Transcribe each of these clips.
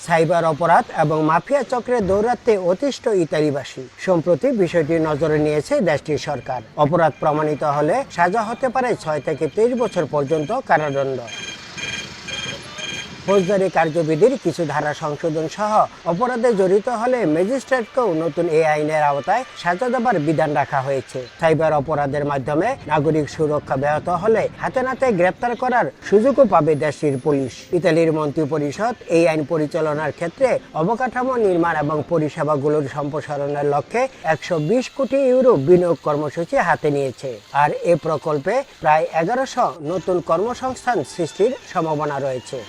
Cyber অপরাধ এবং mafia চক্রের দৌরাত্ম্যে অতিষ্ঠ ইতালিবাসী। সম্প্রতি বিষয়টি নজরে নিয়েছে দেশটির সরকার। অপরাধ প্রমাণিত হলে সাজা হতে পারে 6 থেকে 23 বছর পর্যন্ত কারাদণ্ড। ফৌজদারি কার্যবিধির কিছু ধারা সংশোধন সহ অপরাধে জড়িত হলে ম্যাজিস্ট্রেটকেও নতুন এই আইনের আওতায় সাজা দেবার বিধান রাখা হয়েছে। সাইবার অপরাধের মাধ্যমে নাগরিক সুরক্ষা ব্যাহত হলে হাতে নাতে গ্রেপ্তার করার সুযোগও পাবে দেশটির পুলিশ। ইতালির মন্ত্রিপরিষদ এই আইন পরিচালনার ক্ষেত্রে অবকাঠামো নির্মাণ এবং পরিষেবাগুলোর সম্প্রসারণের লক্ষ্যে 120 কোটি ইউরো বিনিয়োগ কর্মসূচি হাতে নিয়েছে। আর এ প্রকল্পে প্রায় 1100 নতুন কর্মসংস্থান সৃষ্টির সম্ভাবনা রয়েছে।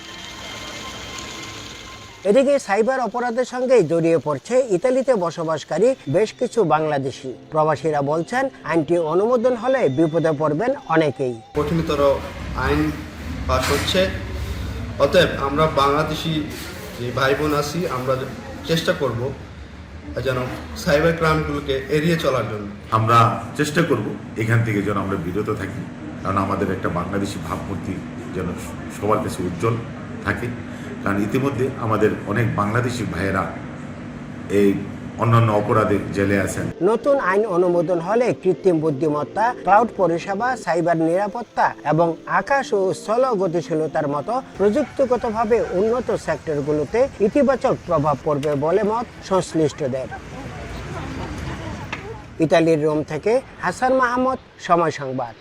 এদিকে সাইবার অপরাধের সঙ্গে জড়িয়ে পড়ছে ইতালিতে বসবাসকারী বেশ কিছু বাংলাদেশি। প্রবাসীরা বলছেন আইনটি অনুমোদন হলে বিপদে পড়বেন অনেকেই। কঠিনতর আইন পাস হচ্ছে, অতএব আমরা বাংলাদেশি যে ভাই বোন আছি আমরা চেষ্টা করব যেন সাইবার ক্রাইমগুলোকে এড়িয়ে চলার জন্য। আমরা চেষ্টা করব এখান থেকে যেন আমরা বিরত থাকি, কারণ আমাদের একটা বাংলাদেশি ভাবমূর্তি যেন সবার কাছে উজ্জ্বল থাকে। কারণ ইতিমধ্যে আমাদের অনেক বাংলাদেশি ভাইয়েরা এই অন্যান্য অপরাধে জেলে আছেন। নতুন আইন অনুমোদন হলে কৃত্রিম বুদ্ধিমত্তা, ক্লাউড পরিষেবা, সাইবার নিরাপত্তা এবং আকাশ ও স্থল গতিশীলতার মতো প্রযুক্তিগতভাবে উন্নত সেক্টরগুলোতে ইতিবাচক প্রভাব পড়বে বলে মত সংশ্লিষ্টদের। ইতালির রোম থেকে হাসান মাহমুদ, সময় সংবাদ।